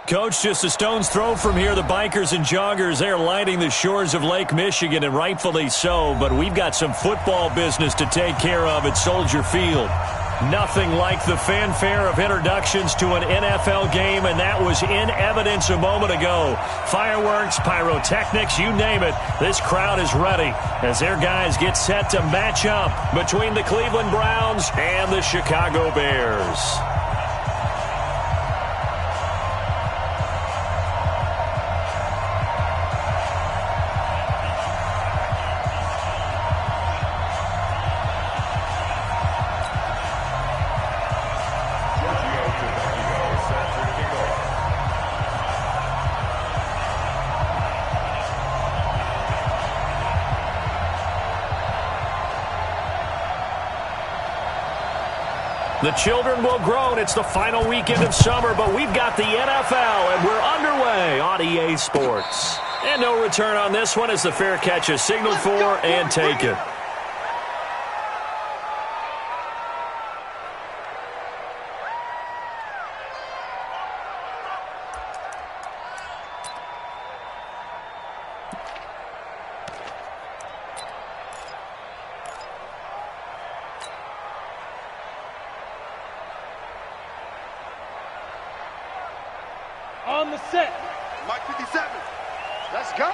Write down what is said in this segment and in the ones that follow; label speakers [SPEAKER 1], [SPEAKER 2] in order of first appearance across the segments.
[SPEAKER 1] Coach, just a stone's throw from here. The bikers and joggers, they're lighting the shores of Lake Michigan, and rightfully so. But we've got some football business to take care of at Soldier Field. Nothing like the fanfare of introductions to an NFL game, and that was in evidence a moment ago. Fireworks, pyrotechnics, you name it. This crowd is ready as their guys get set to match up between the Cleveland Browns and the Chicago Bears. The children will groan. It's the final weekend of summer, but we've got the NFL, and we're underway on EA Sports. And no return on this one as the fair catch is signaled for and taken.
[SPEAKER 2] On the set.
[SPEAKER 3] Mike 57. Let's go.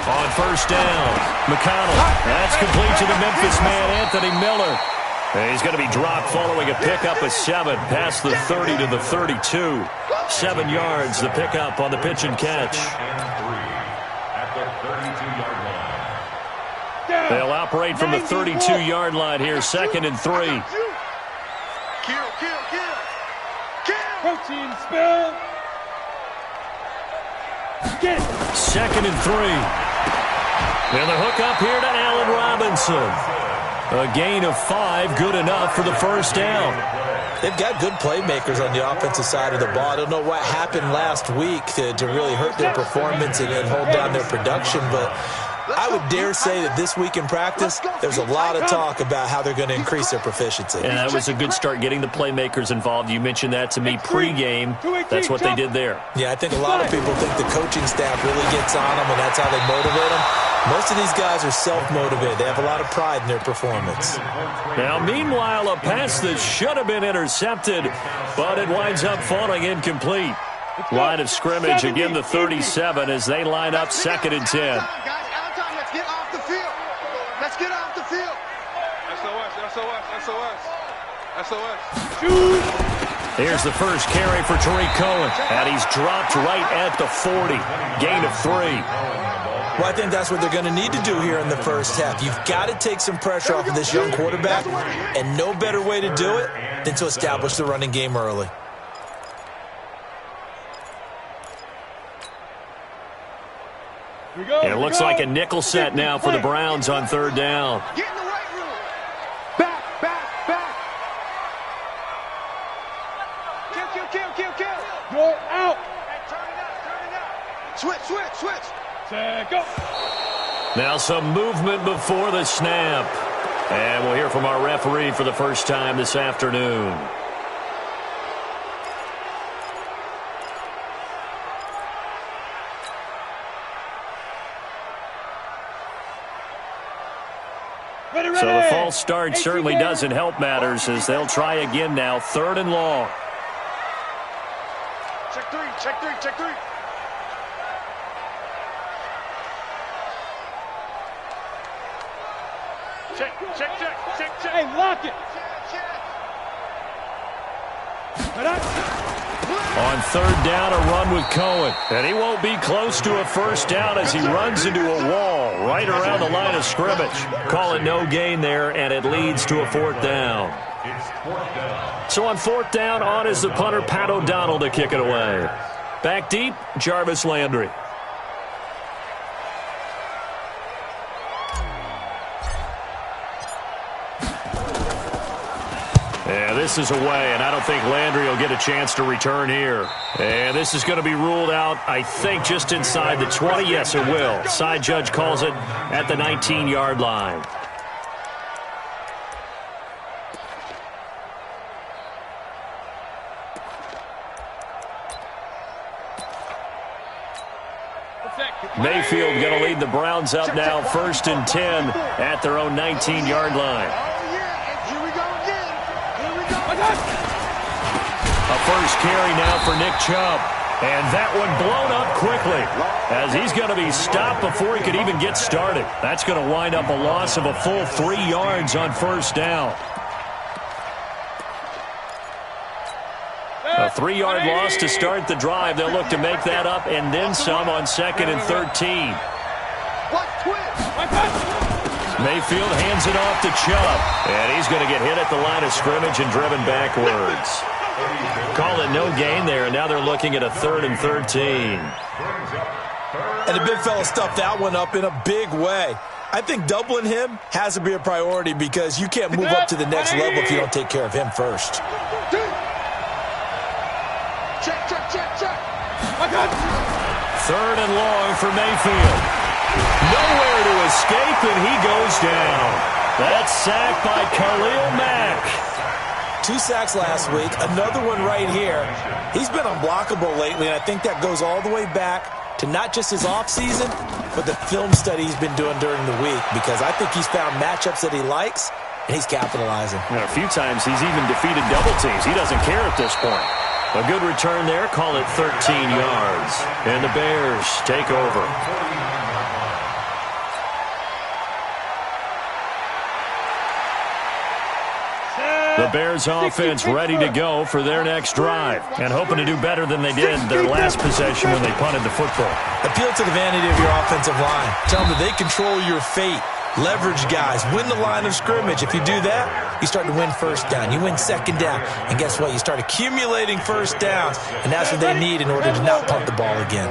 [SPEAKER 1] On first down, McConnell. That's complete to the Memphis man, Anthony Miller. And he's going to be dropped following a pickup of 7 past the 30 to the 32. 7 yards, the pickup on the pitch and catch. They'll operate from the 32-yard line here, 2nd and 3.
[SPEAKER 3] Kill.
[SPEAKER 2] Protein spill. Get.
[SPEAKER 1] 2nd and 3. And the hook up here to Allen Robinson. A gain of 5, good enough for the first down.
[SPEAKER 4] They've got good playmakers on the offensive side of the ball. I don't know what happened last week to really hurt their performance and hold down their production, but I would dare say that this week in practice, there's a lot of talk about how they're going to increase their proficiency.
[SPEAKER 1] And that was a good start getting the playmakers involved. You mentioned that to me pregame. That's what they did there.
[SPEAKER 4] Yeah, I think a lot of people think the coaching staff really gets on them, and that's how they motivate them. Most of these guys are self-motivated. They have a lot of pride in their performance.
[SPEAKER 1] Now, meanwhile, a pass that should have been intercepted, but it winds up falling incomplete. Line of scrimmage, again the 37 as they line up 2nd and 10.
[SPEAKER 3] Let's get off the field. Let's get off the field. SOS.
[SPEAKER 1] Here's the first carry for Tariq Cohen, and he's dropped right at the 40. Gain of 3.
[SPEAKER 4] Well, I think that's what they're going to need to do here in the first half. You've got to take some pressure off of this young quarterback, and no better way to do it than to establish the running game early.
[SPEAKER 1] It looks like a nickel set now for the Browns on 3rd down.
[SPEAKER 3] Get in the right room. Back. Kill.
[SPEAKER 2] You're out.
[SPEAKER 3] Turn it up. Switch.
[SPEAKER 2] Go.
[SPEAKER 1] Now some movement before the snap. And we'll hear from our referee for the first time this afternoon. So the false start certainly doesn't help matters as they'll try again now. 3rd and long.
[SPEAKER 3] Check three. Check.
[SPEAKER 2] Hey, lock it.
[SPEAKER 1] On 3rd down, a run with Cohen. And he won't be close to a first down as he runs into a wall right around the line of scrimmage. Call it no gain there, and it leads to a 4th down. So on 4th down, on is the punter, Pat O'Donnell, to kick it away. Back deep, Jarvis Landry. And this is away, and I don't think Landry will get a chance to return here. And this is going to be ruled out, I think, just inside the 20. Yes, it will. Side judge calls it at the 19-yard line. Mayfield going to lead the Browns up now, 1st and 10 at their own 19-yard line.
[SPEAKER 3] Here we go again. Here we go.
[SPEAKER 1] A first carry now for Nick Chubb. And that one blown up quickly as he's going to be stopped before he could even get started. That's going to wind up a loss of a full 3 yards on 1st down. A 3-yard loss to start the drive. They'll look to make that up and then some on 2nd and 13. Mayfield hands it off to Chubb. And he's going to get hit at the line of scrimmage and driven backwards. Call it no gain there, and now they're looking at a 3rd and 13.
[SPEAKER 4] And the big fella stuffed that one up in a big way. I think doubling him has to be a priority because you can't move up to the next level if you don't take care of him first.
[SPEAKER 3] Check.
[SPEAKER 1] 3rd and long for Mayfield. Nowhere to escape, and he goes down. That's sacked by Khalil Mack.
[SPEAKER 4] 2 sacks last week, another one right here. He's been unblockable lately, and I think that goes all the way back to not just his offseason, but the film study he's been doing during the week, because I think he's found matchups that he likes, and he's capitalizing.
[SPEAKER 1] And a few times he's even defeated double teams. He doesn't care at this point. A good return there, call it 13 yards. And the Bears take over. The Bears offense ready to go for their next drive and hoping to do better than they did their last possession when they punted the football.
[SPEAKER 4] Appeal to the vanity of your offensive line. Tell them that they control your fate. Leverage guys. Win the line of scrimmage. If you do that, you start to win 1st down. You win 2nd down. And guess what? You start accumulating 1st downs. And that's what they need in order to not punt the ball again.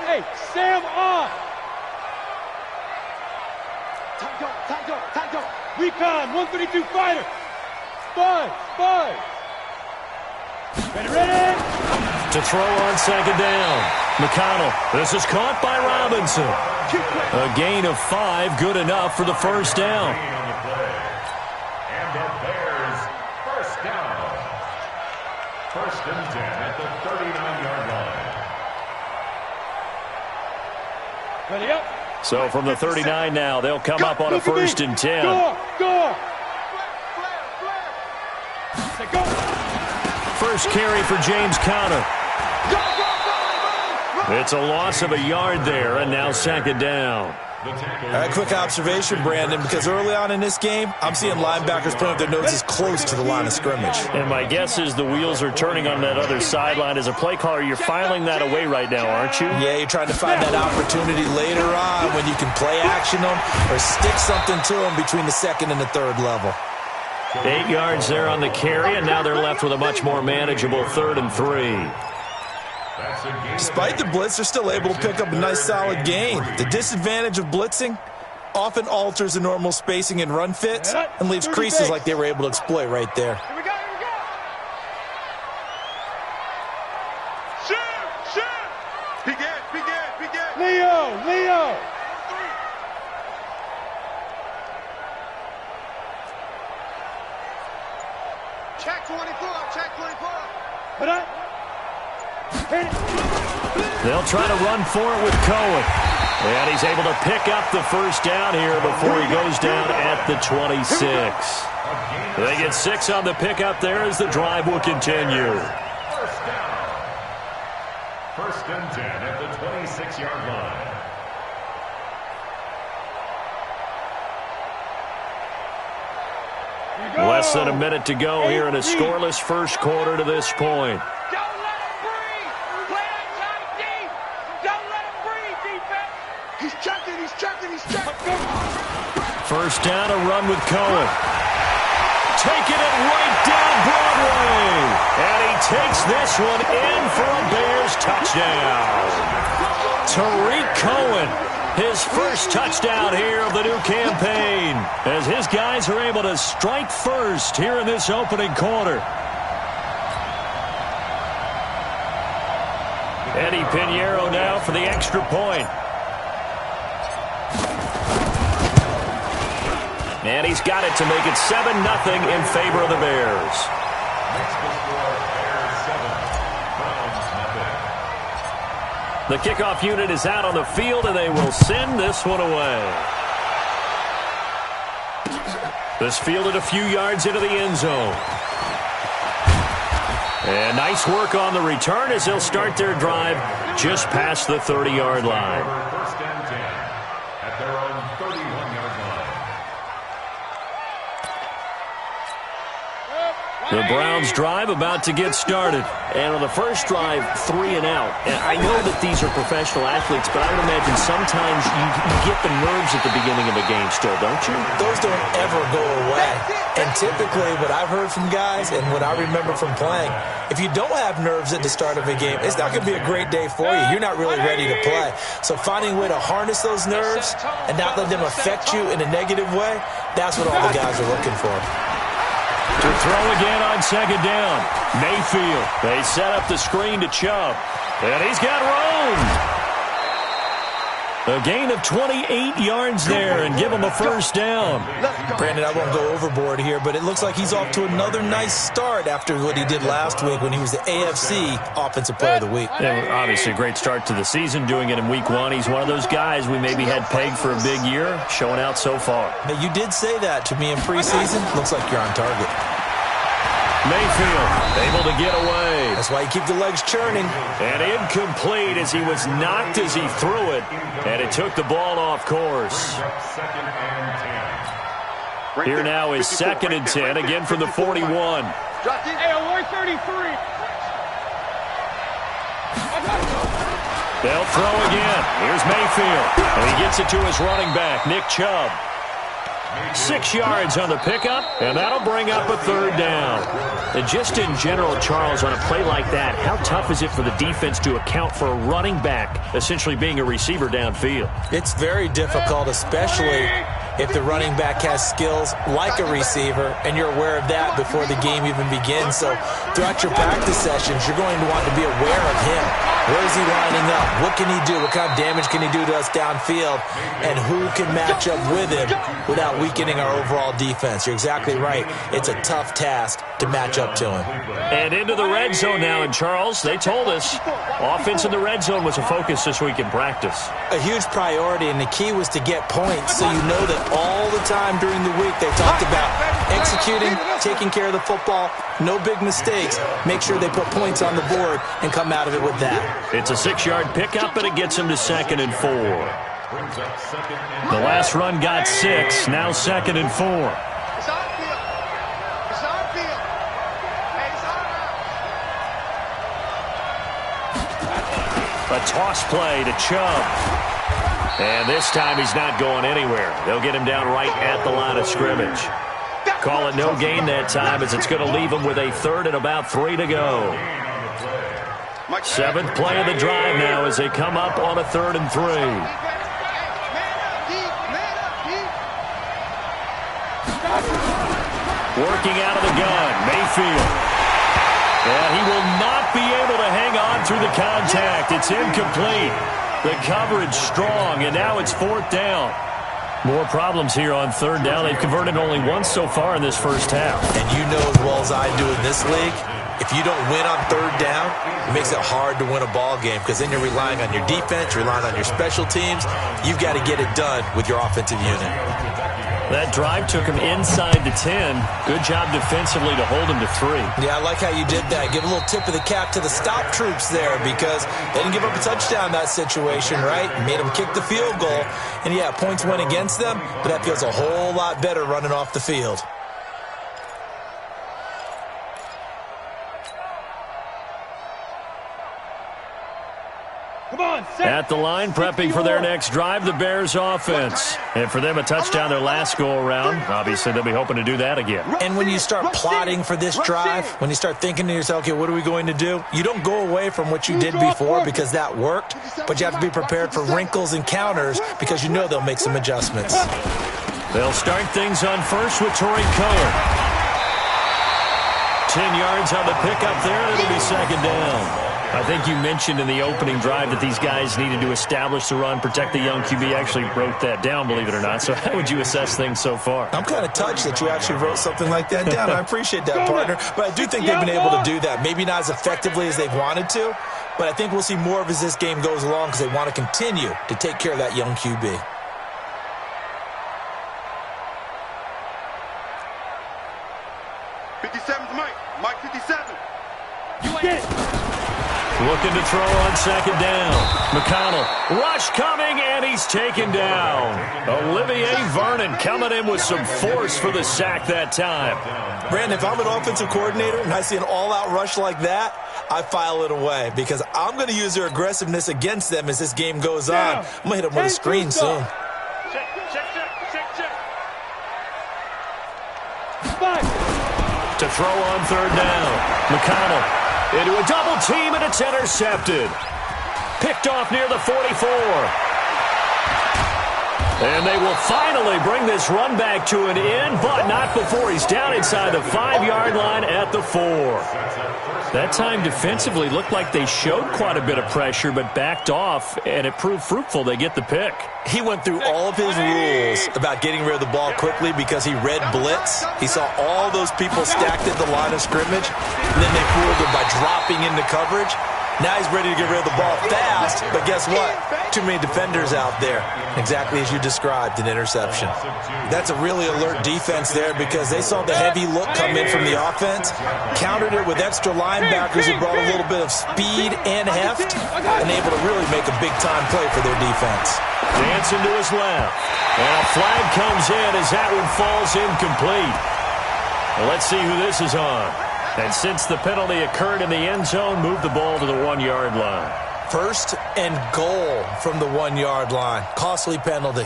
[SPEAKER 2] Hey, Sam off. Time go. Recon, 132 fighter. Spy. Ready.
[SPEAKER 1] To throw on 2nd down. McConnell. This is caught by Robinson. A gain of 5, good enough for the 1st down.
[SPEAKER 5] And the Bears 1st down. 1st and 10 at the 39-yard line.
[SPEAKER 2] Ready up.
[SPEAKER 1] So from the 39 now, they'll come up on a 1st and 10.
[SPEAKER 2] Go.
[SPEAKER 1] First carry for James Conner. It's a loss of a yard there, and now 2nd down.
[SPEAKER 4] All right, quick observation, Brandon, because early on in this game, I'm seeing linebackers putting up their noses close to the line of scrimmage.
[SPEAKER 1] And my guess is the wheels are turning on that other sideline. As a play caller, you're filing that away right now, aren't you?
[SPEAKER 4] Yeah, you're trying to find that opportunity later on when you can play action them or stick something to them between the 2nd and the 3rd level.
[SPEAKER 1] 8 yards there on the carry, and now they're left with a much more manageable 3rd and 3.
[SPEAKER 4] Despite the blitz, they're still able to pick up a nice solid gain. The disadvantage of blitzing often alters the normal spacing and run fits and leaves creases like they were able to exploit right there.
[SPEAKER 3] Here we go. Shoot. Begin.
[SPEAKER 2] Leo.
[SPEAKER 3] Check 24.
[SPEAKER 2] Put up.
[SPEAKER 1] They'll try to run for it with Cohen. And he's able to pick up the 1st down here before he goes down at the 26. They get 6 on the pickup there as the drive will continue.
[SPEAKER 5] 1st down. 1st and 10 at the 26-yard line.
[SPEAKER 1] Less than a minute to go here in a scoreless 1st quarter to this point. First down, a run with Cohen. Taking it right down Broadway. And he takes this one in for a Bears touchdown. Tariq Cohen, his first touchdown here of the new campaign, as his guys are able to strike first here in this opening quarter. Eddie Pinheiro now for the extra point. And he's got it to make it 7-0 in favor of the Bears.
[SPEAKER 5] Next to score, Bears 7, Browns 0.
[SPEAKER 1] The kickoff unit is out on the field, and they will send this one away. This fielded a few yards into the end zone. And nice work on the return as they'll start their drive just past the 30-yard line.
[SPEAKER 5] First and 10 at their own 31-yard line.
[SPEAKER 1] The Browns drive about to get started.
[SPEAKER 6] And on the first drive, 3 and out. And I know that these are professional athletes, but I would imagine sometimes you get the nerves at the beginning of a game still, don't you?
[SPEAKER 4] Those don't ever go away. And typically what I've heard from guys and what I remember from playing, if you don't have nerves at the start of a game, it's not going to be a great day for you. You're not really ready to play. So finding a way to harness those nerves and not let them affect you in a negative way, that's what all the guys are looking for.
[SPEAKER 1] To throw again on second down. Mayfield. They set up the screen to Chubb. And he's got room. A gain of 28 yards there and give him a first down.
[SPEAKER 4] Brandon, I won't go overboard here, but it looks like he's off to another nice start after what he did last week when he was the AFC Offensive Player of the Week.
[SPEAKER 1] Yeah, obviously a great start to the season, doing it in week 1. He's one of those guys we maybe had pegged for a big year, showing out so far.
[SPEAKER 4] Now, you did say that to me in preseason. Looks like you're on target.
[SPEAKER 1] Mayfield able to get away.
[SPEAKER 4] That's why you keep the legs churning.
[SPEAKER 1] And incomplete as he was knocked as he threw it. And it took the ball off course.
[SPEAKER 5] Second and 10.
[SPEAKER 1] Here now is 2nd and 10, again from the 41.
[SPEAKER 2] Hey, 133.
[SPEAKER 1] They'll throw again. Here's Mayfield. And he gets it to his running back, Nick Chubb. 6 yards on the pickup, and that'll bring up a 3rd down.
[SPEAKER 6] And just in general, Charles, on a play like that, how tough is it for the defense to account for a running back essentially being a receiver downfield?
[SPEAKER 4] It's very difficult, especially if the running back has skills like a receiver, and you're aware of that before the game even begins. So throughout your practice sessions, you're going to want to be aware of him. Where is he lining up? What can he do? What kind of damage can he do to us downfield? And who can match up with him without weakening our overall defense? You're exactly right. It's a tough task to match up to him.
[SPEAKER 1] And into the red zone now, and Charles, they told us offense in the red zone was a focus this week in practice.
[SPEAKER 4] A huge priority, and the key was to get points, so you know that all the time during the week they talked about executing, taking care of the football, no big mistakes, make sure they put points on the board and come out of it with that.
[SPEAKER 1] It's a 6-yard pickup, and it gets him to 2nd and 4. The last run got 6, now 2nd and 4.
[SPEAKER 3] It's on field. It's on field. Hey, it's on
[SPEAKER 1] A
[SPEAKER 3] out.
[SPEAKER 1] toss play to Chubb. And this time he's not going anywhere. They'll get him down right at the line of scrimmage. Call it no gain that time as it's going to leave him with a 3rd and about 3 to go. 7th play of the drive now as they come up on a 3rd and 3. Working out of the gun, Mayfield. And he will not be able to hang on through the contact. It's incomplete. The coverage strong, and now it's 4th down. More problems here on 3rd down. They've converted only once so far in this first half.
[SPEAKER 4] And you know as well as I do in this league, if you don't win on 3rd down, it makes it hard to win a ball game because then you're relying on your defense, you're relying on your special teams. You've got to get it done with your offensive unit.
[SPEAKER 1] That drive took him inside the 10. Good job defensively to hold him to 3.
[SPEAKER 4] Yeah, I like how you did that. Give a little tip of the cap to the stop troops there because they didn't give up a touchdown in that situation, right? Made them kick the field goal. And, yeah, points went against them, but that feels a whole lot better running off the field.
[SPEAKER 1] At the line, prepping for their next drive, the Bears offense. And for them, a touchdown their last go-around. Obviously, they'll be hoping to do that again.
[SPEAKER 4] And when you start plotting for this drive, when you start thinking to yourself, okay, what are we going to do? You don't go away from what you did before because that worked, but you have to be prepared for wrinkles and counters because you know they'll make some adjustments.
[SPEAKER 1] They'll start things on first with Torrey Color. 10 yards on the pickup there. It'll be 2nd down. I think you mentioned in the opening drive that these guys needed to establish the run, protect the young QB. Actually wrote that down, believe it or not. So how would you assess things so far?
[SPEAKER 4] I'm kind of touched that you actually wrote something like that down. I appreciate that, partner. But I do think they've been able to do that. Maybe not as effectively as they've wanted to, but I think we'll see more of as this game goes along because they want to continue to take care of that young QB.
[SPEAKER 3] Mike 57.
[SPEAKER 2] You get it.
[SPEAKER 1] Looking to throw on second down. McConnell, rush coming, and he's taken down. Olivier Vernon coming in with some force for the sack that time.
[SPEAKER 4] Brandon, if I'm an offensive coordinator and I see an all-out rush like that, I file it away because I'm going to use their aggressiveness against them as this game goes on. I'm going to hit them with a screen soon.
[SPEAKER 2] Check. Five.
[SPEAKER 1] To throw on third down. McConnell into a double team, and it's intercepted. Picked off near the 44. And they will finally bring this run back to an end, but not before he's down inside the 5-yard line at the 4. That time defensively looked like they showed quite a bit of pressure, but backed off, and it proved fruitful. They get the pick.
[SPEAKER 4] He went through all of his rules about getting rid of the ball quickly because he read blitz. He saw all those people stacked at the line of scrimmage, and then they fooled him by dropping into coverage. Now he's ready to get rid of the ball fast, but guess what? Too many defenders out there. Exactly as you described, an interception. That's a really alert defense there because they saw the heavy look come in from the offense, countered it with extra linebackers who brought a little bit of speed and heft, and able to really make a big-time play for their defense.
[SPEAKER 1] Dancing to his left. And a flag comes in as that one falls incomplete. Well, let's see who this is on. And since the penalty occurred in the end zone, move the ball to the 1-yard line.
[SPEAKER 4] First and goal from the 1-yard line. Costly penalty.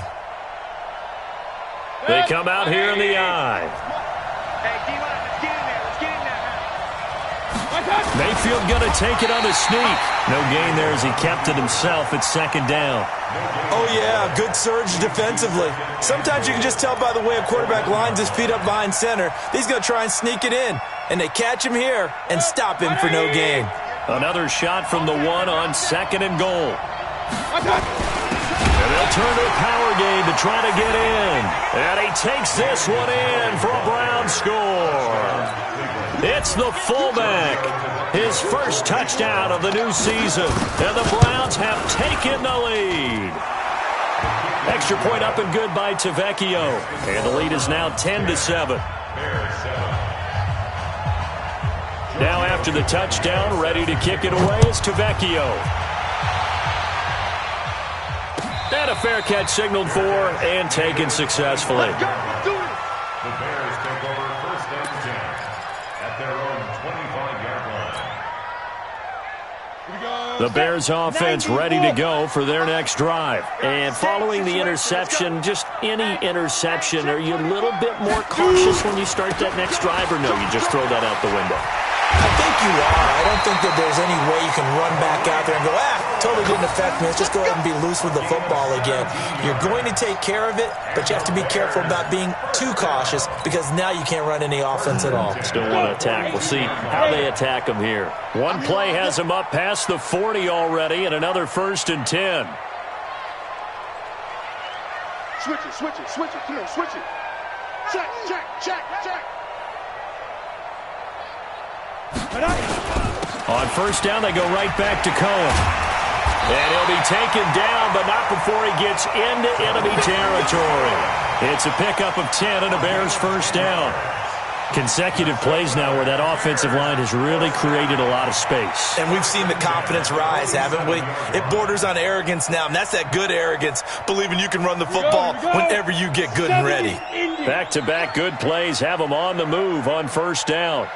[SPEAKER 1] They come out here in the eye.
[SPEAKER 3] Hey, D-line, let's get in there.
[SPEAKER 1] Mayfield going to take it on the sneak. No gain there as he kept it himself at second down.
[SPEAKER 4] Oh, yeah, good surge defensively. Sometimes you can just tell by the way a quarterback lines his feet up behind center. He's going to try and sneak it in. And they catch him here and stop him for no gain.
[SPEAKER 1] Another shot from the 1 on second and goal. And they'll turn to a power game to try to get in. And he takes this one in for a Brown score. It's the fullback. His first touchdown of the new season. And the Browns have taken the lead. Extra point up and good by Tavecchio. And the lead is now 10-7. Now after the touchdown, ready to kick it away is Tavecchio. And a fair catch signaled for and taken successfully.
[SPEAKER 5] The Bears take over first and 10 at their own 25-yard line.
[SPEAKER 1] The Bears offense ready to go for their next drive. And following the interception, just any interception, are you a little bit more cautious when you start that next drive, or no, you just throw that out the window?
[SPEAKER 4] I think you are. I don't think that there's any way you can run back out there and go, totally didn't affect me. Let's just go ahead and be loose with the football again. You're going to take care of it, but you have to be careful about being too cautious because now you can't run any offense at all.
[SPEAKER 1] Still want to attack. We'll see how they attack them here. One play has them up past the 40 already, and another first and 10.
[SPEAKER 3] Switch it. Come on, switch it. Check.
[SPEAKER 1] On first down, they go right back to Cohen. And he'll be taken down, but not before he gets into enemy territory. It's a pickup of 10 and a Bears first down. Consecutive plays now where that offensive line has really created a lot of space.
[SPEAKER 4] And we've seen the confidence rise, haven't we? It borders on arrogance now, and that's that good arrogance, believing you can run the football whenever you get good and ready.
[SPEAKER 1] Back-to-back good plays have them on the move on first down.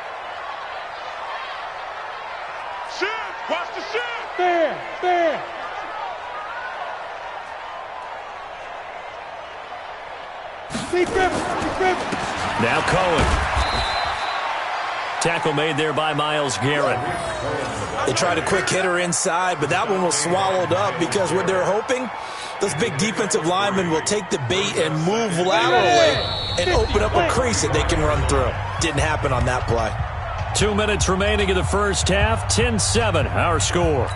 [SPEAKER 3] Watch the shit.
[SPEAKER 2] Fair. Deep grip.
[SPEAKER 1] Now Cohen. Tackle made there by Myles Garrett.
[SPEAKER 4] They tried a quick hitter inside, but that one was swallowed up because what they're hoping, those big defensive linemen will take the bait and move laterally and open up a crease that they can run through. Didn't happen on that play.
[SPEAKER 1] 2 minutes remaining in the first half. 10-7, our score.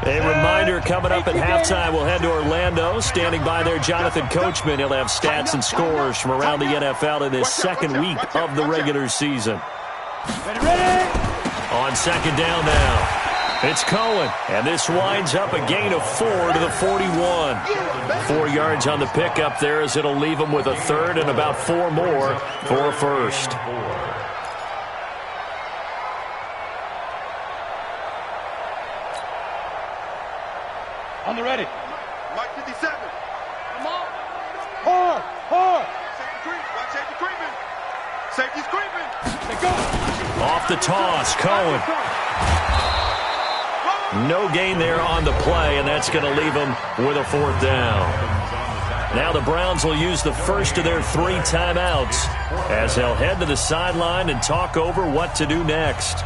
[SPEAKER 1] A reminder coming up at halftime, we'll head to Orlando. Standing by there, Jonathan Coachman. He'll have stats and scores from around the NFL in this second week of the regular season.
[SPEAKER 2] Ready.
[SPEAKER 1] On second down now. It's Cohen, and this winds up a gain of 4 to the 41. 4 yards on the pickup there as it'll leave them with a third and about 4 more for a first.
[SPEAKER 2] On the ready.
[SPEAKER 3] Mike 57. Come on.
[SPEAKER 2] Hard, hard.
[SPEAKER 3] Safety creeping. Safety's creeping.
[SPEAKER 2] They go.
[SPEAKER 1] Off the toss, Cohen. No gain there on the play, and that's going to leave them with a 4th down. Now the Browns will use the first of their 3 timeouts as they'll head to the sideline and talk over what to do next.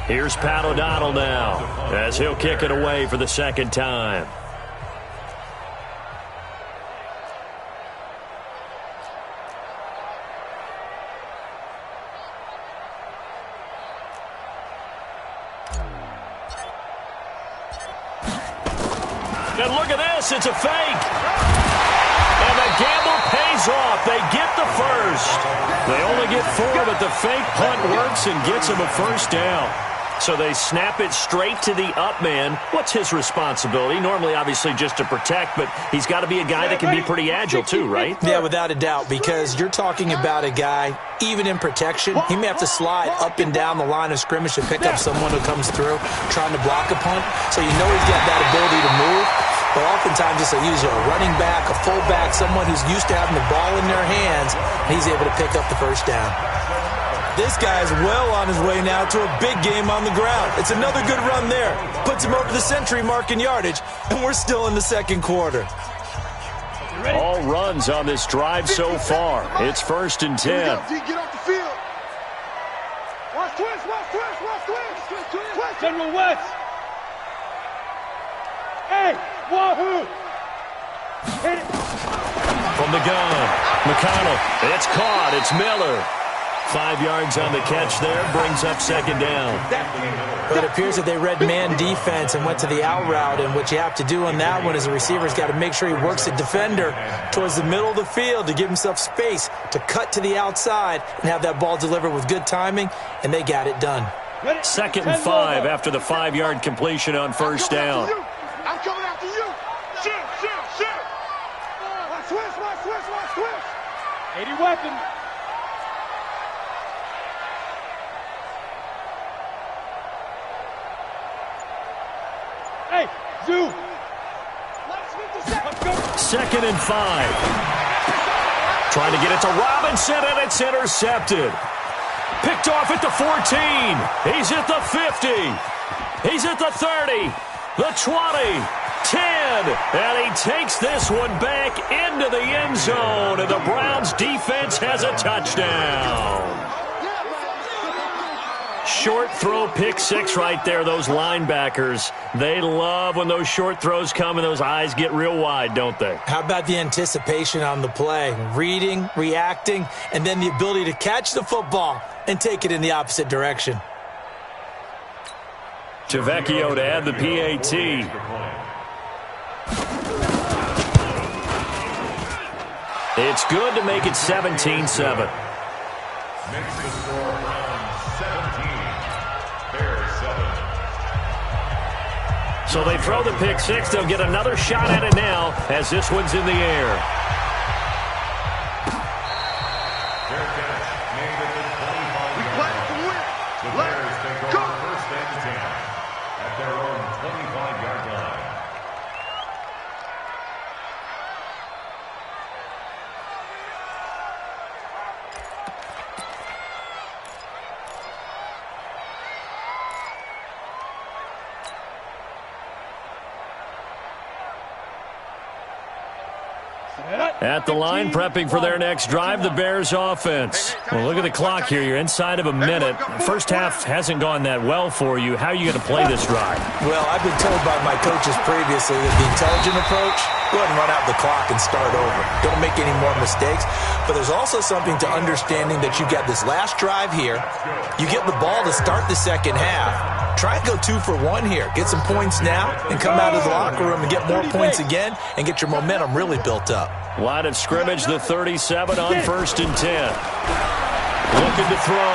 [SPEAKER 1] Here's Pat O'Donnell now as he'll kick it away for the 2nd time. And look at this, it's a fake. And the gamble pays off. They get the first. They only get 4, but the fake punt works and gets them a 1st down. So they snap it straight to the up man. What's his responsibility? Normally, obviously, just to protect, but he's got to be a guy that can be pretty agile too, right?
[SPEAKER 4] Yeah, without a doubt, because you're talking about a guy, even in protection, he may have to slide up and down the line of scrimmage to pick up someone who comes through trying to block a punt. So you know he's got that ability to move. But oftentimes it's usually a running back, a fullback, someone who's used to having the ball in their hands, and he's able to pick up the 1st down. This guy's well on his way now to a big game on the ground. It's another good run there. Puts him over the century mark in yardage, and we're still in the 2nd quarter.
[SPEAKER 1] All runs on this drive so far. It's 1st and 10.
[SPEAKER 3] Get off the field. Watch twist, watch twist, watch twist. Twist.
[SPEAKER 2] General West. Hey, wahoo. Hit it.
[SPEAKER 1] From the gun, McConnell. It's caught. It's Miller. 5 yards on the catch there, brings up 2nd down.
[SPEAKER 4] But it appears that they read man defense and went to the out route, and what you have to do on that one is the receiver's got to make sure he works the defender towards the middle of the field to give himself space to cut to the outside and have that ball delivered with good timing, and they got it done.
[SPEAKER 1] 2nd and 5 after the 5-yard completion on 1st down.
[SPEAKER 3] I'm coming after you. Shoot. Watch twist.
[SPEAKER 2] 80 weapon. Hey, Zoo.
[SPEAKER 1] 2nd and 5. Trying to get it to Robinson, and it's intercepted. Picked off at the 14. He's at the 50. He's at the 30. The 20. 10. And he takes this one back into the end zone, and the Browns defense has a touchdown. Short throw, pick 6 right there. Those linebackers, they love when those short throws come and those eyes get real wide, don't they?
[SPEAKER 4] How about the anticipation on the play? Reading, reacting, and then the ability to catch the football and take it in the opposite direction.
[SPEAKER 1] Tavecchio to add the PAT. It's good to make it 17-7.
[SPEAKER 5] Makes the score Browns 17. Bears 7.
[SPEAKER 1] So they throw the pick 6. They'll get another shot at it now as this one's in the air.
[SPEAKER 5] Fair catch made at the 25-yard
[SPEAKER 3] We play
[SPEAKER 5] line.
[SPEAKER 3] to win.
[SPEAKER 5] The
[SPEAKER 3] Let's
[SPEAKER 5] Bears take
[SPEAKER 3] go.
[SPEAKER 5] over 1st and 10 at their own 25-yard line.
[SPEAKER 1] At the line, prepping for their next drive, the Bears offense. Well, look at the clock here. You're inside of a minute. First half hasn't gone that well for you. How are you going to play this drive?
[SPEAKER 4] Well, I've been told by my coaches previously that the intelligent approach, go ahead and run out the clock and start over. Don't make any more mistakes. But there's also something to understanding that you've got this last drive here. You get the ball to start the second half. Try and go 2 for 1 here. Get some points now and come out of the locker room and get more points again and get your momentum really built up.
[SPEAKER 1] Line of scrimmage, the 37 on 1st and 10. Looking to throw.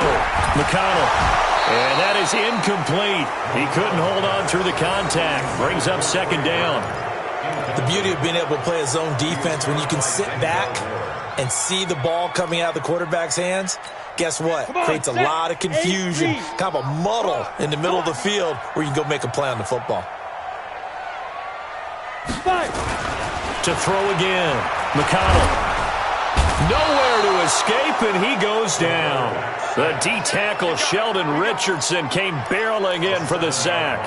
[SPEAKER 1] McConnell. And that is incomplete. He couldn't hold on through the contact. Brings up second down.
[SPEAKER 4] The beauty of being able to play a zone defense, when you can sit back and see the ball coming out of the quarterback's hands, guess what? Creates a lot of confusion, kind of a muddle in the middle of the field where you can go make a play on the football.
[SPEAKER 1] To throw again. McConnell. Nowhere to escape, and he goes down. The D-tackle Sheldon Richardson came barreling in for the sack.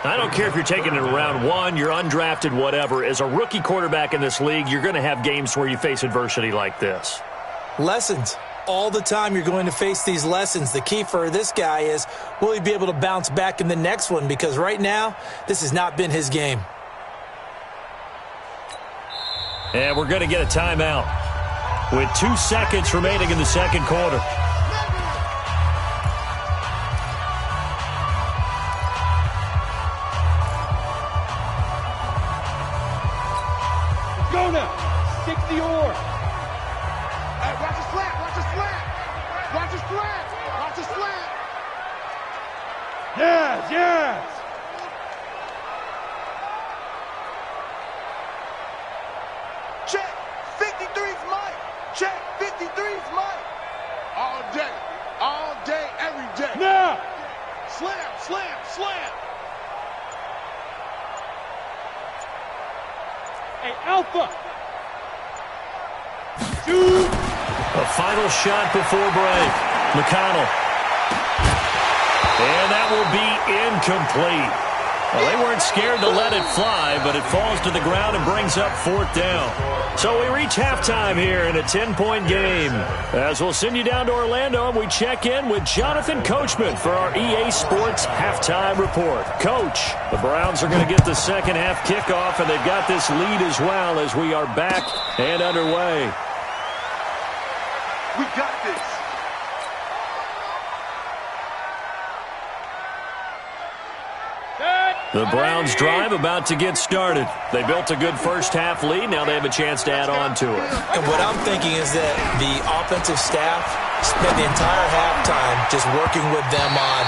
[SPEAKER 1] I don't care if you're taking it in round one, you're undrafted, whatever. As a rookie quarterback in this league, you're going to have games where you face adversity like this.
[SPEAKER 4] Lessons. All the time you're going to face these lessons. The key for this guy is, will he be able to bounce back in the next one? Because right now, this has not been his game.
[SPEAKER 1] And we're going to get a timeout with 2 seconds remaining in the second quarter.
[SPEAKER 2] Go now. 60 or.
[SPEAKER 3] Hey, watch the slant. Watch the slant. Watch the slant. Watch the slant.
[SPEAKER 2] Yes, yes.
[SPEAKER 3] Check. 53's Mike. Check. 53's Mike. All day, every day.
[SPEAKER 2] Now.
[SPEAKER 3] Slam, slam, slam.
[SPEAKER 2] Hey, Alpha. Shoot.
[SPEAKER 1] A final shot before break. McConnell. And that will be incomplete. Well, they weren't scared to let it fly, but it falls to the ground and brings up fourth down. So we reach halftime here in a 10-point game. As we'll send you down to Orlando, and we check in with Jonathan Coachman for our EA Sports Halftime Report. Coach, the Browns are going to get the second half kickoff, and they've got this lead as well as we are back and underway.
[SPEAKER 3] We got this.
[SPEAKER 1] The Browns drive about to get started. They built a good first half lead. Now they have a chance to add on to it.
[SPEAKER 4] And what I'm thinking is that the offensive staff spent the entire halftime just working with them on,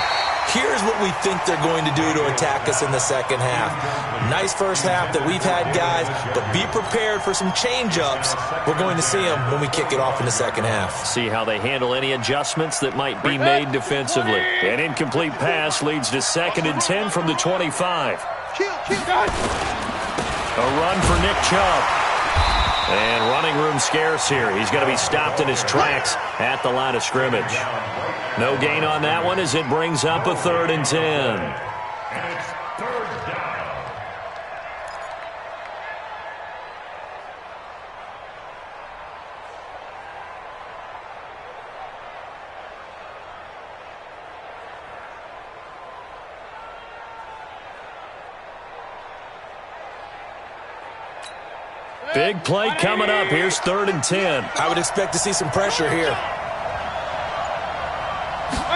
[SPEAKER 4] here's what we think they're going to do to attack us in the second half. Nice first half that we've had, guys, but be prepared for some change-ups. We're going to see them when we kick it off in the second half.
[SPEAKER 1] See how they handle any adjustments that might be made defensively. An incomplete pass leads to 2nd and 10 from the 25. A run for Nick Chubb. And running room scarce here. He's going to be stopped in his tracks at the line of scrimmage. No gain on that one as it brings up a 3rd and 10.
[SPEAKER 5] And it's 3rd down.
[SPEAKER 1] Big play coming up. Here's 3rd and 10.
[SPEAKER 4] I would expect to see some pressure here.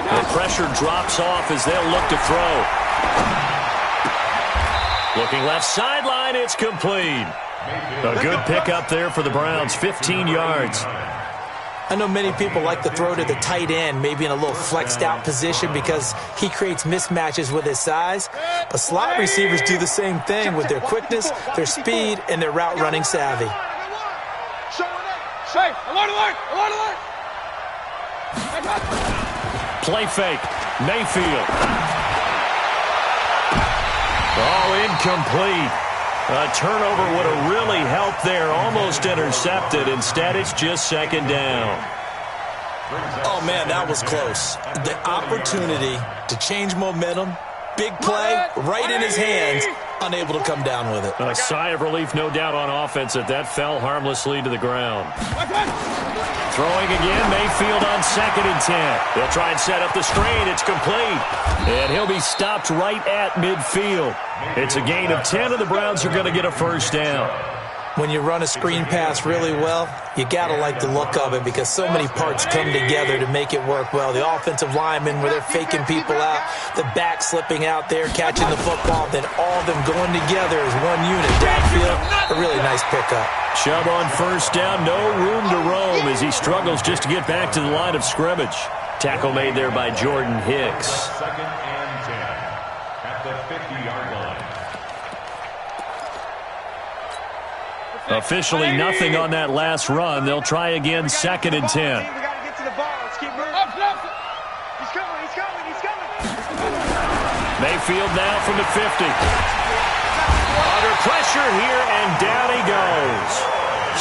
[SPEAKER 1] The pressure drops off as they'll look to throw. Looking left sideline, it's complete. A good pickup there for the Browns, 15 yards.
[SPEAKER 4] I know many people like to throw to the tight end, maybe in a little flexed out position because he creates mismatches with his size. But slot receivers do the same thing with their quickness, their speed, and their route running savvy.
[SPEAKER 1] Play fake. Mayfield. Oh, incomplete. A turnover would have really helped there. Almost intercepted. Instead, it's just 2nd down.
[SPEAKER 4] Oh, man, that was close. The opportunity to change momentum, big play, right in his hands, unable to come down with it.
[SPEAKER 1] A sigh of relief, no doubt, on offense that fell harmlessly to the ground. Throwing again, Mayfield on 2nd and 10. They'll try and set up the screen. It's complete. And he'll be stopped right at midfield. It's a gain of 10, and the Browns are going to get a 1st down.
[SPEAKER 4] When you run a screen pass really well, you got to like the look of it because so many parts come together to make it work well. The offensive linemen, where they're faking people out, the back slipping out there, catching the football, then all of them going together as one unit downfield. A really nice pickup.
[SPEAKER 1] Chubb on first down, no room to roam as he struggles just to get back to the line of scrimmage. Tackle made there by Jordan Hicks.
[SPEAKER 5] Second and 10 at the 50-yard line.
[SPEAKER 1] Officially nothing on that last run. They'll try again, second and 10.
[SPEAKER 3] We got to get to the ball. Let's keep moving. He's coming.
[SPEAKER 1] Mayfield now from the 50. Under pressure here, and down he goes.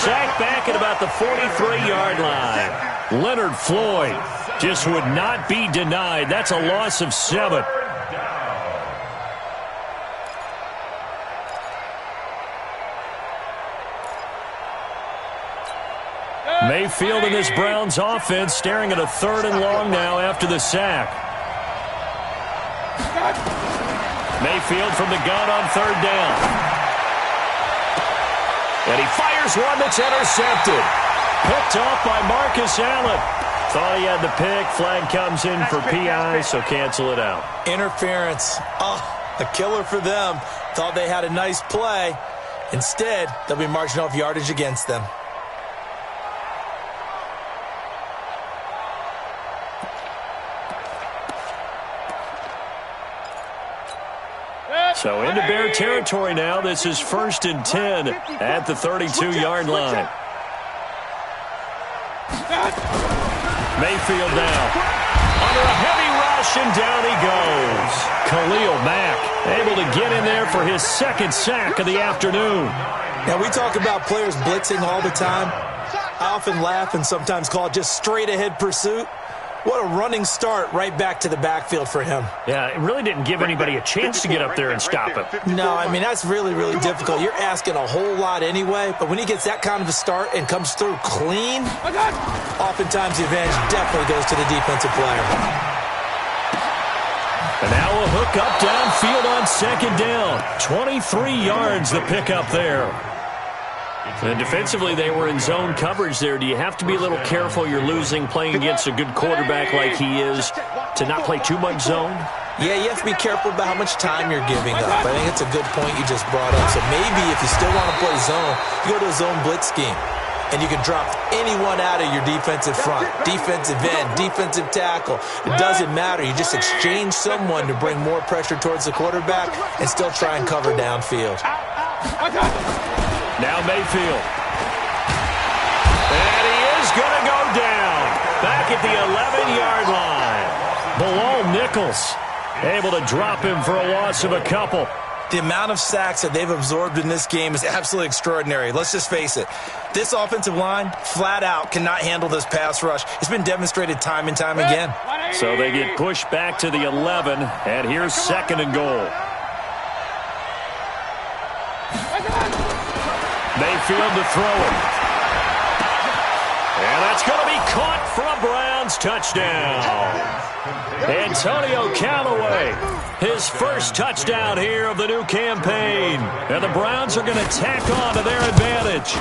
[SPEAKER 1] Sacked back at about the 43-yard line. Leonard Floyd just would not be denied. That's a loss of 7. Mayfield and this Browns offense staring at a 3rd and long now after the sack. Mayfield from the gun on 3rd down. And he fires one that's intercepted. Picked off by Marcus Allen. Thought he had the pick. Flag comes in for PI, so cancel it out.
[SPEAKER 4] Interference. Oh, a killer for them. Thought they had a nice play. Instead, they'll be marching off yardage against them.
[SPEAKER 1] So into Bear territory now. This is 1st and 10 at the 32-yard line. Mayfield now. Under a heavy rush, and down he goes. Khalil Mack able to get in there for his 2nd sack of the afternoon.
[SPEAKER 4] Now, we talk about players blitzing all the time. I often laugh and sometimes call it just straight-ahead pursuit. What a running start right back to the backfield for him.
[SPEAKER 6] Yeah, it really didn't give anybody a chance to get up there and stop him.
[SPEAKER 4] No, I mean, that's really, really difficult. You're asking a whole lot anyway, but when he gets that kind of a start and comes through clean, oftentimes the advantage definitely goes to the defensive player.
[SPEAKER 1] And now a hook up downfield on 2nd down. 23 yards the pickup there. And defensively, they were in zone coverage there. Do you have to be a little careful? You're losing playing against a good quarterback like he is to not play too much zone?
[SPEAKER 4] Yeah, you have to be careful about how much time you're giving up. I think it's a good point you just brought up. So maybe if you still want to play zone, you go to a zone blitz scheme. And you can drop anyone out of your defensive front, defensive end, defensive tackle. It doesn't matter. You just exchange someone to bring more pressure towards the quarterback and still try and cover downfield.
[SPEAKER 1] Now Mayfield. And he is going to go down. Back at the 11-yard line. Bilal Nichols able to drop him for a loss of a couple.
[SPEAKER 4] The amount of sacks that they've absorbed in this game is absolutely extraordinary. Let's just face it. This offensive line, flat out, cannot handle this pass rush. It's been demonstrated time and time again.
[SPEAKER 1] So they get pushed back to the 11, and here's 2nd and goal. Mayfield to throw it. And that's going to be caught for a Browns touchdown. Antonio Callaway, his first touchdown here of the new campaign. And the Browns are going to tack on to their advantage.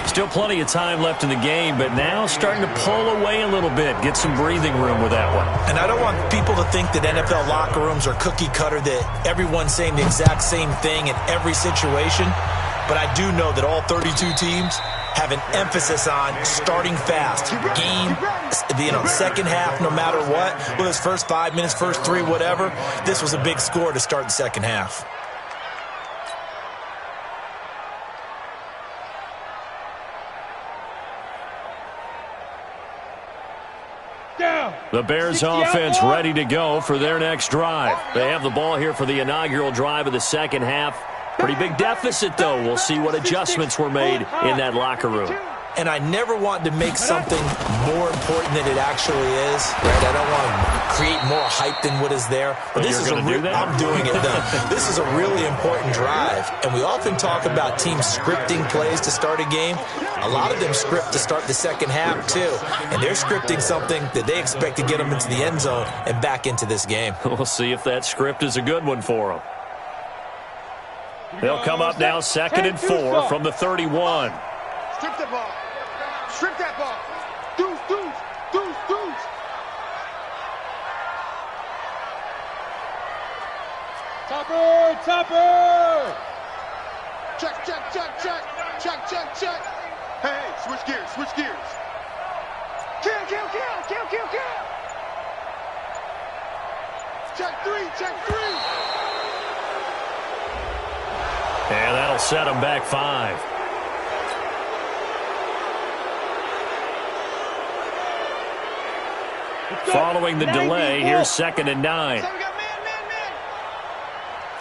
[SPEAKER 1] Still plenty of time left in the game, but now starting to pull away a little bit, get some breathing room with that one.
[SPEAKER 4] And I don't want people to think that NFL locker rooms are cookie cutter, that everyone's saying the exact same thing in every situation. But I do know that all 32 teams have an emphasis on starting fast. Second half, no matter what. Whether it's first 5 minutes, first 3, whatever. This was a big score to start the second half.
[SPEAKER 1] The Bears offense ready to go for their next drive. They have the ball here for the inaugural drive of the second half. Pretty big deficit, though. We'll see what adjustments were made in that locker room.
[SPEAKER 4] And I never want to make something more important than it actually is. Right? I don't want to create more hype than what is there. But this is I'm doing it, though. This is a really important drive. And we often talk about teams scripting plays to start a game. A lot of them script to start the second half, too. And they're scripting something that they expect to get them into the end zone and back into this game.
[SPEAKER 1] We'll see if that script is a good one for them. They'll come up now 2nd and 4 from the 31.
[SPEAKER 3] Strip the ball. Strip that ball. Deuce, deuce, deuce, deuce.
[SPEAKER 2] Topper, topper.
[SPEAKER 3] Check, check, check, check. Check, check, check. Hey, switch gears, switch gears. Kill, kill, kill, kill, kill, kill. Check three, check three.
[SPEAKER 1] And that'll set them back 5. Following the delay, here's 2nd and 9.
[SPEAKER 3] So we got man.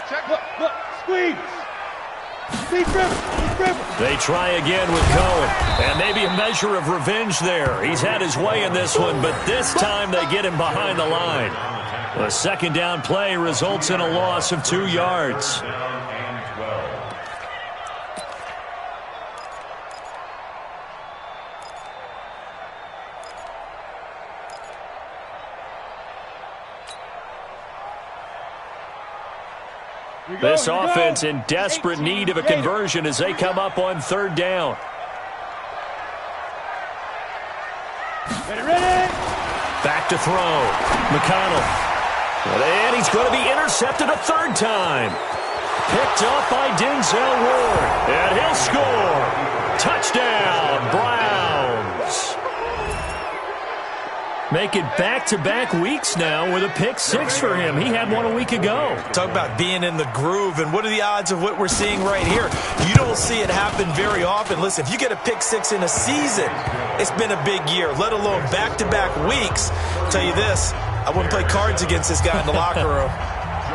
[SPEAKER 3] Check.
[SPEAKER 2] Look, squeeze. Deep river.
[SPEAKER 1] They try again with Cohen. And maybe a measure of revenge there. He's had his way in this one, but this time they get him behind the line. The 2nd down play results in a loss of 2 yards. This offense in desperate need of a conversion as they come up on 3rd down.
[SPEAKER 2] Ready.
[SPEAKER 1] Back to throw. McConnell. And he's going to be intercepted a 3rd time. Picked up by Denzel Ward. And he'll score. Touchdown, Browns. Make it back-to-back weeks now with a pick 6 for him. He had one a week ago.
[SPEAKER 4] Talk about being in the groove, and what are the odds of what we're seeing right here? You don't see it happen very often. Listen, if you get a pick 6 in a season, it's been a big year, let alone back-to-back weeks. I'll tell you this, I wouldn't play cards against this guy in the locker room.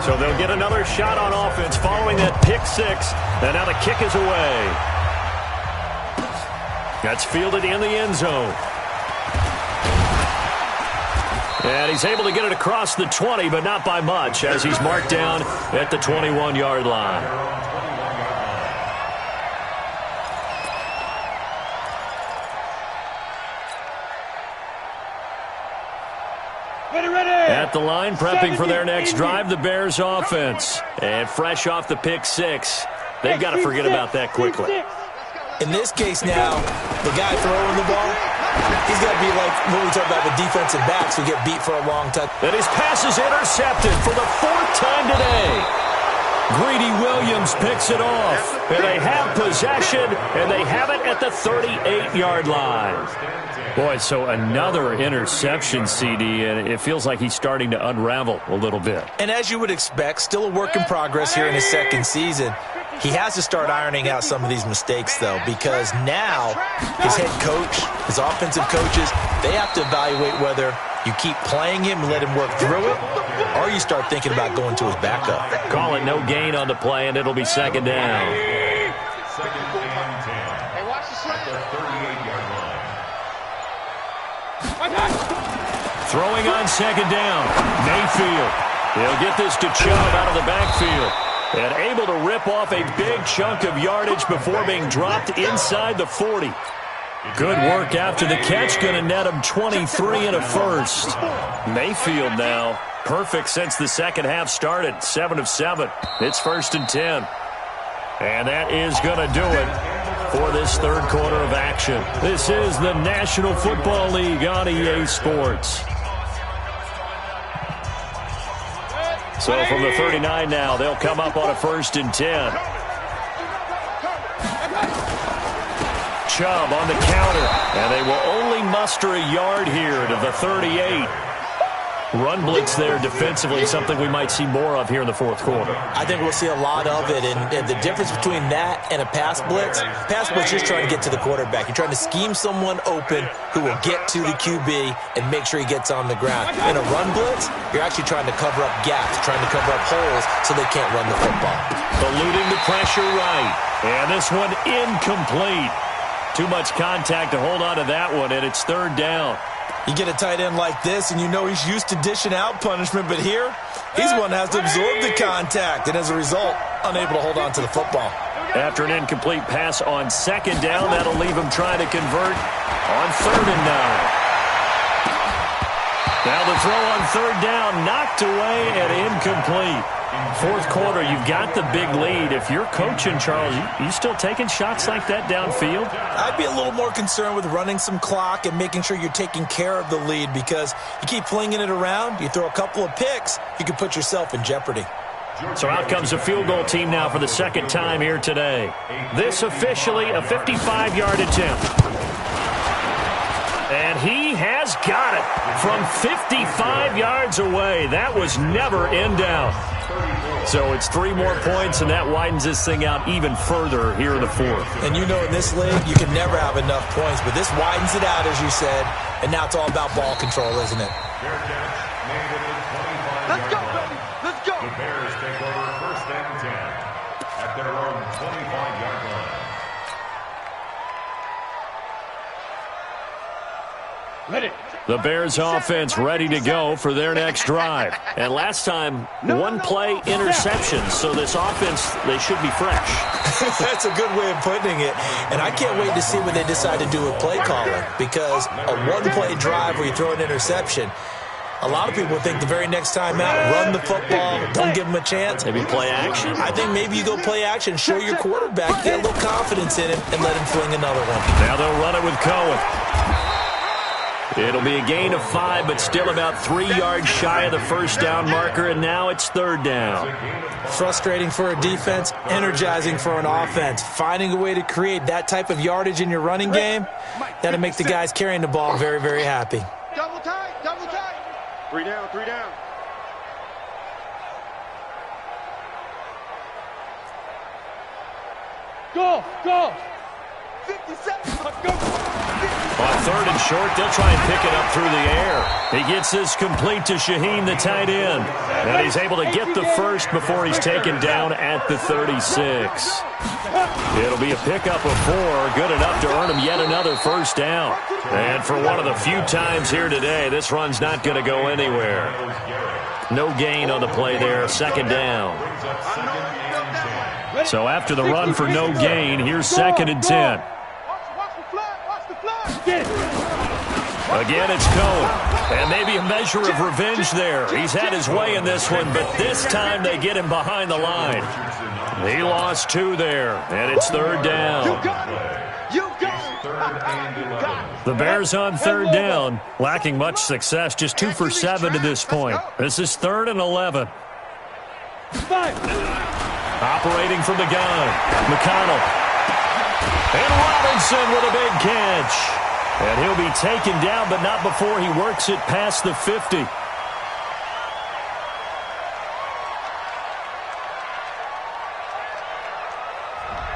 [SPEAKER 1] So they'll get another shot on offense following that pick 6, and now the kick is away. That's fielded in the end zone. And he's able to get it across the 20, but not by much, as he's marked down at the 21-yard line.
[SPEAKER 2] Ready.
[SPEAKER 1] At the line, prepping for their next drive, the Bears offense. And fresh off the pick 6, they've got to forget about that quickly.
[SPEAKER 4] In this case now, the guy throwing the ball, he's got to be like what we talk about with defensive backs who get beat for a long time.
[SPEAKER 1] And his pass is intercepted for the 4th time today. Greedy Williams picks it off. And they have possession, and they have it at the 38-yard line. Boy, so another interception, CD, and it feels like he's starting to unravel a little bit.
[SPEAKER 4] And as you would expect, still a work in progress here in his 2nd season. He has to start ironing out some of these mistakes, though, because now his head coach, his offensive coaches, they have to evaluate whether you keep playing him and let him work through it, or you start thinking about going to his backup.
[SPEAKER 1] Call it no gain on the play, and it'll be 2nd down.
[SPEAKER 5] 2nd and 10.
[SPEAKER 3] Hey, watch the slant.
[SPEAKER 5] The 38-yard line.
[SPEAKER 1] Throwing on 2nd down. Mayfield. He'll get this to Chubb out of the backfield. And able to rip off a big chunk of yardage before being dropped inside the 40. Good work after the catch. Going to net him 23 and a first. Mayfield now perfect since the 2nd half started. 7 of 7. It's 1st and 10. And that is going to do it for this 3rd quarter of action. This is the National Football League on EA Sports. So from the 39 now, they'll come up on a 1st and 10. Chubb on the counter, and they will only muster a yard here to the 38. Run blitz there defensively, something we might see more of here in the 4th quarter.
[SPEAKER 4] I think we'll see a lot of it, and the difference between that and a pass blitz is trying to get to the quarterback. You're trying to scheme someone open who will get to the QB and make sure he gets on the ground. In a run blitz, you're actually trying to cover up gaps, trying to cover up holes so they can't run the football.
[SPEAKER 1] Eluding the pressure right, and this one incomplete. Too much contact to hold on to that one, and it's 3rd down.
[SPEAKER 4] You get a tight end like this, and you know he's used to dishing out punishment, but here, he's one that has to absorb the contact, and as a result, unable to hold on to the football.
[SPEAKER 1] After an incomplete pass on 2nd down, that'll leave him trying to convert on 3rd and 9. Now the throw on 3rd down, knocked away and incomplete. Fourth quarter, you've got the big lead. If you're coaching, Charles, you still taking shots like that downfield?
[SPEAKER 4] I'd be a little more concerned with running some clock and making sure you're taking care of the lead, because you keep flinging it around, you throw a couple of picks, you can put yourself in jeopardy.
[SPEAKER 1] So out comes a field goal team now for the second time here today. This officially a 55-yard attempt. And he has got it from 55 yards away. That was never in doubt. So it's 3 more points, and that widens this thing out even further here in the fourth.
[SPEAKER 4] And you know, in this league, you can never have enough points, but this widens it out, as you said, and now it's all about ball control, isn't it?
[SPEAKER 3] Let's go, baby. Let's go.
[SPEAKER 5] The Bears take over first and 10 at their own 25-yard line.
[SPEAKER 2] Ready.
[SPEAKER 1] The Bears offense ready to go for their next drive. And last time, one play interception. So this offense, they should be fresh.
[SPEAKER 4] That's a good way of putting it. And I can't wait to see what they decide to do with play calling, because a one-play drive where you throw an interception, a lot of people think the very next time out, run the football, don't give them a chance.
[SPEAKER 1] Maybe play action?
[SPEAKER 4] I think maybe you go play action, show your quarterback, get a little confidence in him, and let him fling another one.
[SPEAKER 1] Now they'll run it with Cohen. It'll be a gain of 5, but still about 3 yards shy of the first down marker, and now it's third down.
[SPEAKER 4] Frustrating for a defense, energizing for an offense. Finding a way to create that type of yardage in your running game, that'll make the guys carrying the ball very, very happy.
[SPEAKER 3] Double tight, double tight. 3 down, 3 down.
[SPEAKER 2] Go, go.
[SPEAKER 3] 57.
[SPEAKER 2] Go.
[SPEAKER 1] On third and short, they'll try and pick it up through the air. He gets this complete to Shaheen, the tight end. And he's able to get the first before he's taken down at the 36. It'll be a pickup of 4, good enough to earn him yet another first down. And for one of the few times here today, this run's not going to go anywhere. No gain on the play there, second down. So after the run for no gain, here's second and 10. Again, it's Cohen. And maybe a measure of revenge there. He's had his way in this one, but this time they get him behind the line. He lost 2 there, and it's third down. The Bears on third down, lacking much success, just 2 for 7 to this point. This is 3rd and 11. Operating from the gun, McConnell. And Robinson with a big catch. And he'll be taken down, but not before he works it past the 50.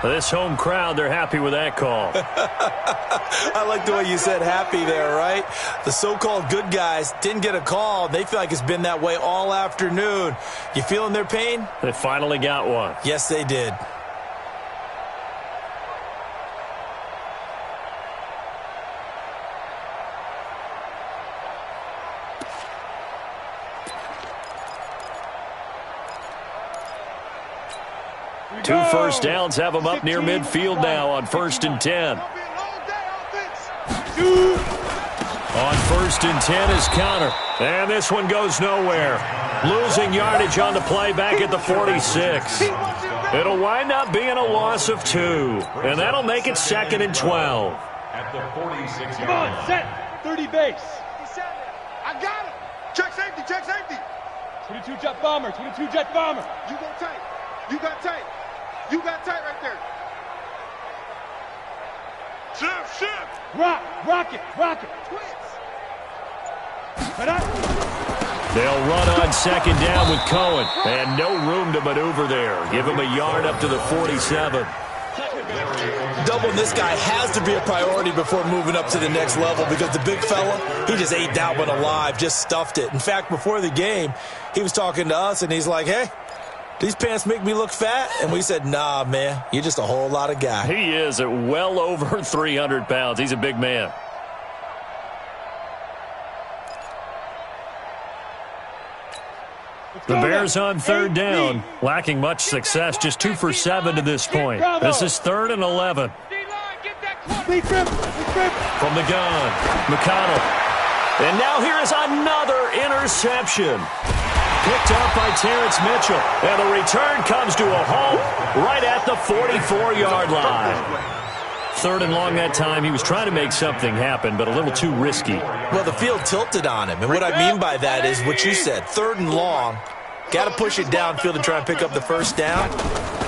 [SPEAKER 1] This home crowd, they're happy with that call.
[SPEAKER 4] I like the way you said happy there, right? The so-called good guys didn't get a call. They feel like it's been that way all afternoon. You feeling their pain?
[SPEAKER 1] They finally got one.
[SPEAKER 4] Yes, they did.
[SPEAKER 1] Two first downs have them up near midfield now on 1st and 10. On 1st and 10 is Connor. And this one goes nowhere. Losing yardage on the play back at the 46. It'll wind up being a loss of 2. And that'll make it 2nd and 12.
[SPEAKER 5] At the 46-yard
[SPEAKER 2] Come on,
[SPEAKER 5] line.
[SPEAKER 2] set. 30 base.
[SPEAKER 3] I got it. Check safety, check safety.
[SPEAKER 2] 22 jet bomber, 22 jet bomber.
[SPEAKER 3] You go tight. You got tight. You got tight right there. Shift.
[SPEAKER 2] Rock, rocket.
[SPEAKER 3] Twins.
[SPEAKER 1] They'll run on 2nd down with Cohen. And no room to maneuver there. Give him a yard up to the 47.
[SPEAKER 4] Doubling this guy has to be a priority before moving up to the next level, because the big fella, he just ate that one alive, just stuffed it. In fact, before the game, he was talking to us, and he's like, hey, these pants make me look fat? And we said, nah, man, you're just a whole lot of guy.
[SPEAKER 1] He is at well over 300 pounds. He's a big man. The Bears on 3rd down, lacking much success, just 2 for 7 to this point. This is 3rd and 11. From the gun, McConnell. And now here is another interception. picked up by Terrence Mitchell. And the return comes to a halt right at the 44-yard line. 3rd and long that time. He was trying to make something happen, but a little too risky.
[SPEAKER 4] Well, the field tilted on him. And what I mean by that is what you said. 3rd and long. Got to push it downfield to try and pick up the first down.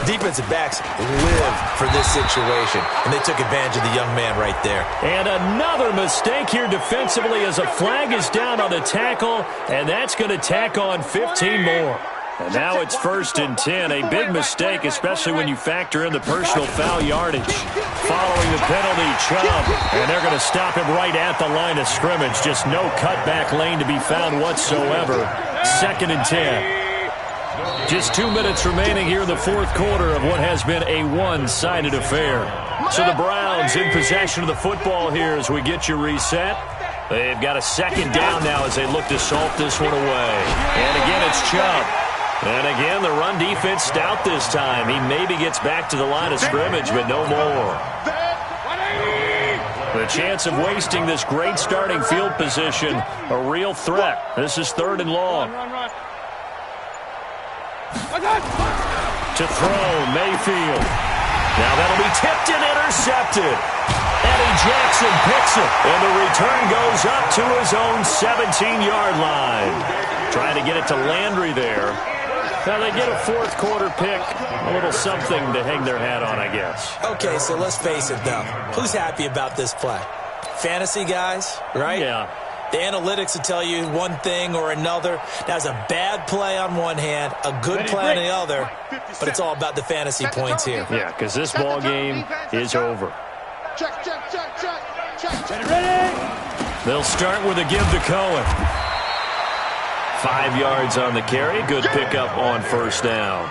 [SPEAKER 4] Defensive backs live for this situation, and they took advantage of the young man right there.
[SPEAKER 1] And another mistake here defensively as a flag is down on the tackle, and that's going to tack on 15 more. And now it's 1st and 10. A big mistake, especially when you factor in the personal foul yardage. Following the penalty, Chubb. And they're going to stop him right at the line of scrimmage. Just no cutback lane to be found whatsoever. 2nd and 10. Just 2 minutes remaining here in the 4th quarter of what has been a one-sided affair. So the Browns in possession of the football here as we get you reset. They've got a 2nd down now as they look to salt this one away. And again, it's Chubb. And again, the run defense stout this time. He maybe gets back to the line of scrimmage, but no more. The chance of wasting this great starting field position, a real threat. This is 3rd and long. To throw, Mayfield. Now that'll be tipped and intercepted. Eddie Jackson picks it, and the return goes up to his own 17-yard line. Trying to get it to Landry there. Now they get a 4th quarter pick, a little something to hang their hat on, I guess.
[SPEAKER 4] Okay, so let's face it, though. Who's happy about this play? Fantasy guys, right?
[SPEAKER 1] Yeah.
[SPEAKER 4] The analytics will tell you one thing or another. That's a bad play on one hand, a good play on the other, but it's all about the fantasy points here.
[SPEAKER 1] Yeah, because this ball game is over.
[SPEAKER 3] Check, check, check, check, check, check.
[SPEAKER 2] Ready?
[SPEAKER 1] They'll start with a give to Cohen. 5 yards on the carry. Good pickup on 1st down.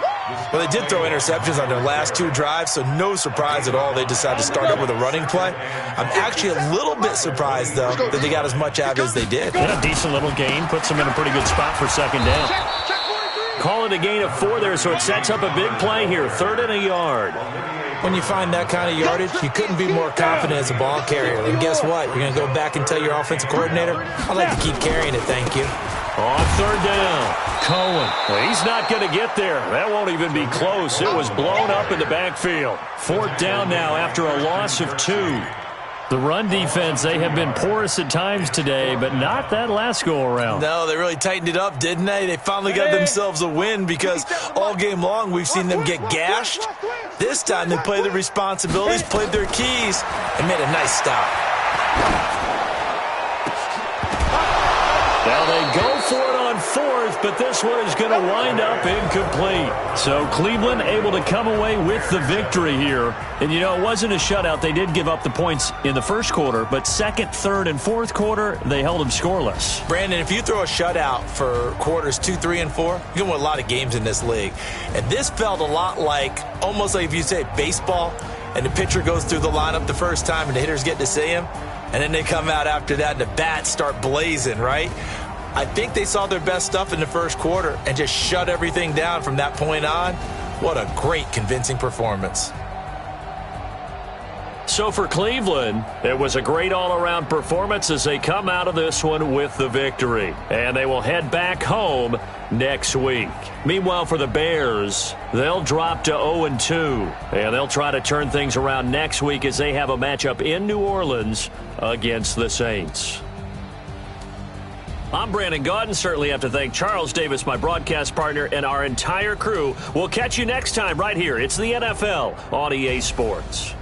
[SPEAKER 4] Well, they did throw interceptions on their last 2 drives, so no surprise at all they decided to start up with a running play. I'm actually a little bit surprised, though, that they got as much out as they did.
[SPEAKER 1] Yeah, a decent little gain. Puts them in a pretty good spot for 2nd down. Call it a gain of 4 there, so it sets up a big play here. 3rd and a yard.
[SPEAKER 4] When you find that kind of yardage, you couldn't be more confident as a ball carrier. And guess what? You're going to go back and tell your offensive coordinator, I'd like to keep carrying it, thank you.
[SPEAKER 1] On 3rd down, Cohen. Well, he's not going to get there. That won't even be close. It was blown up in the backfield. 4th down now after a loss of 2. The run defense, they have been porous at times today, but not that last go-around.
[SPEAKER 4] No, they really tightened it up, didn't they? They finally got themselves a win because all game long we've seen them get gashed. This time they played their responsibilities, played their keys, and made a nice stop.
[SPEAKER 1] Now they go for it on 4th, but this one is going to wind up incomplete. So Cleveland able to come away with the victory here. And, you know, it wasn't a shutout. They did give up the points in the 1st quarter, but 2nd, 3rd, and 4th quarter, they held them scoreless.
[SPEAKER 4] Brandon, if you throw a shutout for quarters 2, 3, and 4, you're going to win a lot of games in this league. And this felt a lot like, almost like if you say baseball, and the pitcher goes through the lineup the first time and the hitters get to see him, and then they come out after that and the bats start blazing, right? I think they saw their best stuff in the 1st quarter and just shut everything down from that point on. What a great, convincing performance.
[SPEAKER 1] So for Cleveland, it was a great all-around performance as they come out of this one with the victory. And they will head back home next week. Meanwhile, for the Bears, they'll drop to 0-2. And they'll try to turn things around next week as they have a matchup in New Orleans against the Saints. I'm Brandon Gaudin. Certainly have to thank Charles Davis, my broadcast partner, and our entire crew. We'll catch you next time right here. It's the NFL on EA Sports.